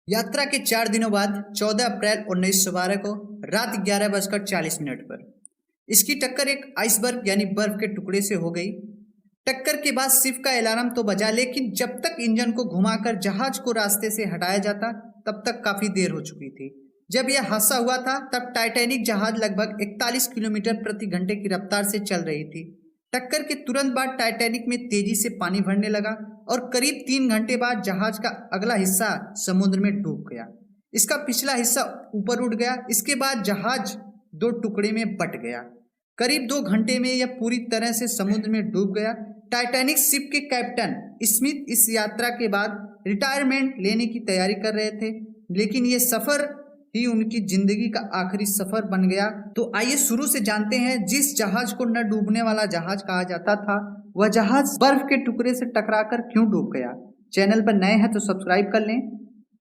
यात्रा के 4 दिनों बाद 14 अप्रैल 1912 को रात 11:40 पर इसकी टक्कर एक आइसबर्ग यानी बर्फ के टुकड़े से हो गई। टक्कर के बाद सिर्फ का अलार्म तो बजा, लेकिन जब तक इंजन को घुमाकर जहाज को रास्ते से हटाया जाता तब तक काफी देर हो चुकी थी। जब यह हादसा हुआ था तब टाइटैनिक जहाज लगभग 41 किलोमीटर प्रति घंटे की रफ्तार से चल रही थी। टक्कर के तुरंत बाद टाइटैनिक में तेजी से पानी भरने लगा और करीब 3 घंटे बाद जहाज का अगला हिस्सा समुद्र में डूब गया। इसका पिछला हिस्सा ऊपर उठ गया। इसके बाद जहाज 2 टुकड़े में बट गया। करीब 2 घंटे में यह पूरी तरह से समुद्र में डूब गया। टाइटैनिक शिप के कैप्टन स्मिथ इस यात्रा के बाद रिटायरमेंट लेने की तैयारी कर रहे थे, लेकिन यह सफर ही उनकी जिंदगी का आखिरी सफर बन गया। तो आइए शुरू से जानते हैं जिस जहाज को न डूबने वाला जहाज कहा जाता था, वह जहाज बर्फ के टुकड़े से टकराकर क्यों डूब गया। चैनल पर नए हैं तो सब्सक्राइब कर लें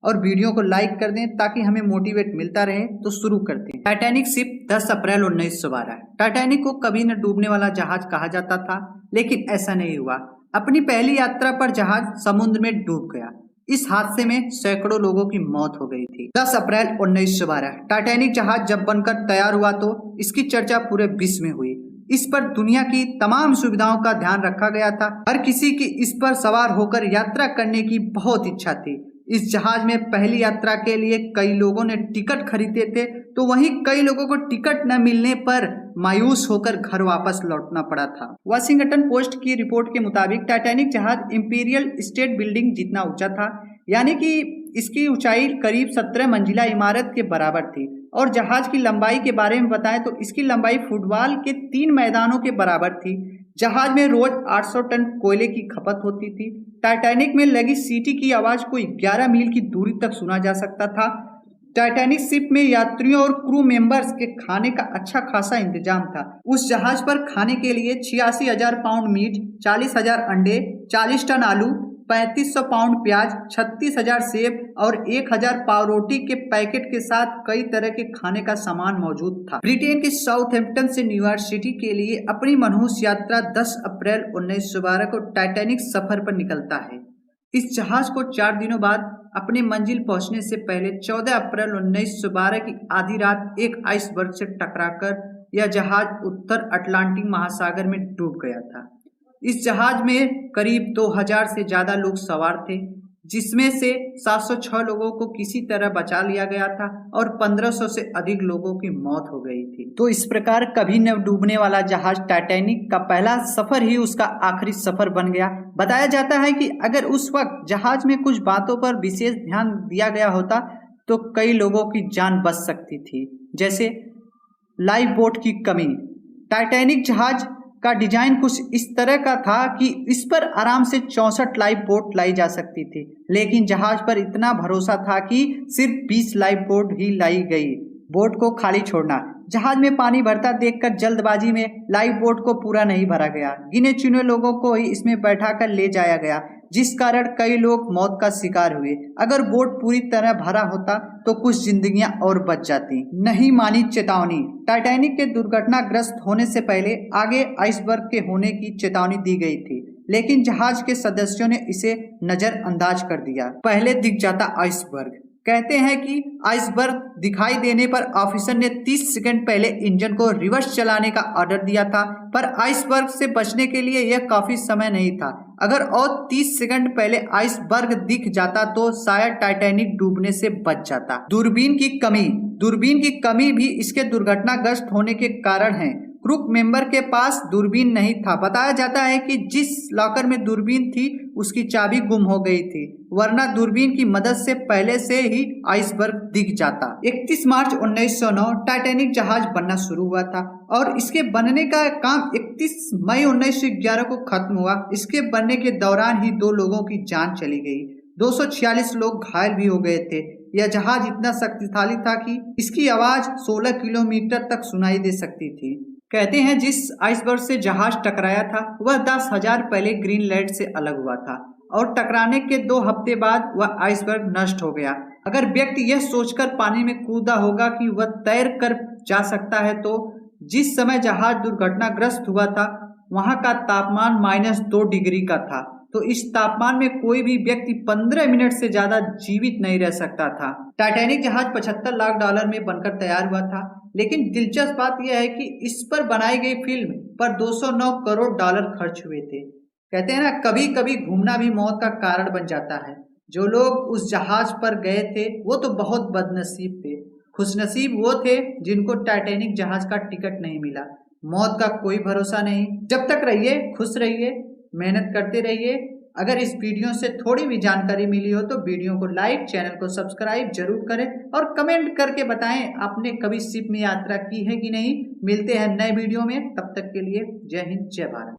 और वीडियो को लाइक कर दें ताकि हमें मोटिवेट मिलता रहे। तो शुरू करते हैं। टाइटैनिक शिप 10 अप्रैल 1912। टाइटैनिक को कभी न डूबने वाला जहाज कहा जाता था, लेकिन ऐसा नहीं हुआ। अपनी पहली यात्रा पर जहाज समुद्र में डूब गया। इस हादसे में सैकड़ों लोगों की मौत हो गई थी। 10 अप्रैल 1912 टाइटैनिक जहाज जब बनकर तैयार हुआ तो इसकी चर्चा पूरे विश्व में हुई। इस पर दुनिया की तमाम सुविधाओं का ध्यान रखा गया था। हर किसी की इस पर सवार होकर यात्रा करने की बहुत इच्छा थी। इस जहाज में पहली यात्रा के लिए कई लोगों ने टिकट खरीदे थे, तो वहीं कई लोगों को टिकट न मिलने पर मायूस होकर घर वापस लौटना पड़ा था। वाशिंगटन पोस्ट की रिपोर्ट के मुताबिक टाइटैनिक जहाज इंपीरियल स्टेट बिल्डिंग जितना ऊंचा था, यानी कि इसकी ऊंचाई करीब 17 मंजिला इमारत के बराबर थी। और जहाज की लंबाई के बारे में बताएं तो इसकी लंबाई फुटबॉल के 3 मैदानों के बराबर थी। जहाज में रोज 800 टन कोयले की खपत होती थी। टाइटैनिक में लगी सीटी की आवाज को 11 मील की दूरी तक सुना जा सकता था। टाइटैनिक शिप में यात्रियों और क्रू मेंबर्स के खाने का अच्छा खासा इंतजाम था। उस जहाज पर खाने के लिए 86,000 पाउंड मीट, 40,000 अंडे, 40 टन आलू, 3500 पाउंड प्याज, 36,000 सेब और 1,000 पाव रोटी के पैकेट के साथ कई तरह के खाने का सामान मौजूद था। ब्रिटेन के साउथहैम्पटन से न्यूयॉर्क सिटी के लिए अपनी मनहूस यात्रा 10 अप्रैल 1912 को टाइटैनिक सफर पर निकलता है। इस जहाज को 4 दिनों बाद अपनी मंजिल पहुंचने से पहले 14 अप्रैल 1912 की आधी रात एक आइसबर्ग से टकराकर यह जहाज उत्तर अटलांटिक महासागर में डूब गया था। इस जहाज में करीब 2000 से ज्यादा लोग सवार थे, जिसमें से 706 लोगों को किसी तरह बचा लिया गया था और 1500 से अधिक लोगों की मौत हो गई थी। तो इस प्रकार कभी न डूबने वाला जहाज टाइटैनिक का पहला सफर ही उसका आखिरी सफर बन गया। बताया जाता है कि अगर उस वक्त जहाज में कुछ बातों पर विशेष ध्यान दिया गया होता तो कई लोगों की जान बच सकती थी, जैसे लाइफ बोट की कमी। टाइटैनिक जहाज का डिजाइन कुछ इस तरह का था कि इस पर आराम से 64 लाइफ बोट लाई जा सकती थी, लेकिन जहाज पर इतना भरोसा था कि सिर्फ 20 लाइफ बोट ही लाई गई। बोट को खाली छोड़ना। जहाज में पानी भरता देखकर जल्दबाजी में लाइफ बोट को पूरा नहीं भरा गया। गिने चुने लोगों को ही इसमें बैठाकर ले जाया गया, जिस कारण कई लोग मौत का शिकार हुए। अगर बोट पूरी तरह भरा होता तो कुछ जिंदगियां और बच जाती। नहीं मानी चेतावनी। टाइटैनिक के दुर्घटनाग्रस्त होने से पहले आगे आइसबर्ग के होने की चेतावनी दी गई थी, लेकिन जहाज के सदस्यों ने इसे नजरअंदाज कर दिया। पहले दिख जाता आइसबर्ग। कहते हैं कि आइसबर्ग दिखाई देने पर ऑफिसर ने 30 सेकंड पहले इंजन को रिवर्स चलाने का ऑर्डर दिया था, पर आइसबर्ग से बचने के लिए यह काफी समय नहीं था। अगर और 30 सेकंड पहले आइसबर्ग दिख जाता तो शायद टाइटैनिक डूबने से बच जाता। दूरबीन की कमी। दूरबीन की कमी भी इसके दुर्घटनाग्रस्त होने के कारण है। क्रू मेंबर के पास दूरबीन नहीं था। बताया जाता है कि जिस लॉकर में दूरबीन थी उसकी चाबी गुम हो गई थी, वरना दूरबीन की मदद से पहले से ही आइसबर्ग दिख जाता। 31 मार्च 1909 टाइटैनिक जहाज बनना शुरू हुआ था और इसके बनने का काम 31 मई 1911 को खत्म हुआ। इसके बनने के दौरान ही 2 लोगों की जान चली गई। 246 लोग घायल भी हो गए थे। यह जहाज इतना शक्तिशाली था कि इसकी आवाज 16 किलोमीटर तक सुनाई दे सकती थी। कहते हैं जिस आइसबर्ग से जहाज टकराया था वह 10,000 पहले ग्रीनलैंड से अलग हुआ था और टकराने के 2 हफ्ते बाद वह आइसबर्ग नष्ट हो गया। अगर व्यक्ति यह सोचकर पानी में कूदा होगा कि वह तैर कर जा सकता है, तो जिस समय जहाज दुर्घटनाग्रस्त हुआ था वहां का तापमान -2 डिग्री का था तो इस तापमान में कोई भी व्यक्ति 15 मिनट से ज्यादा जीवित नहीं रह सकता था। टाइटैनिक जहाज 75 लाख डॉलर में बनकर तैयार हुआ था, लेकिन दिलचस्प बात यह है कि इस पर बनाई गई फिल्म पर 209 करोड़ डॉलर खर्च हुए थे। कहते हैं ना, कभी कभी घूमना भी मौत का कारण बन जाता है। जो लोग उस जहाज पर गए थे वो तो बहुत बदनसीब थे। खुशनसीब वो थे जिनको टाइटैनिक जहाज का टिकट नहीं मिला। मौत का कोई भरोसा नहीं। जब तक रहिए खुश रहिए, मेहनत करते रहिए। अगर इस वीडियो से थोड़ी भी जानकारी मिली हो तो वीडियो को लाइक, चैनल को सब्सक्राइब जरूर करें और कमेंट करके बताएं आपने कभी शिप में यात्रा की है कि नहीं। मिलते हैं नए वीडियो में, तब तक के लिए जय हिंद जय भारत।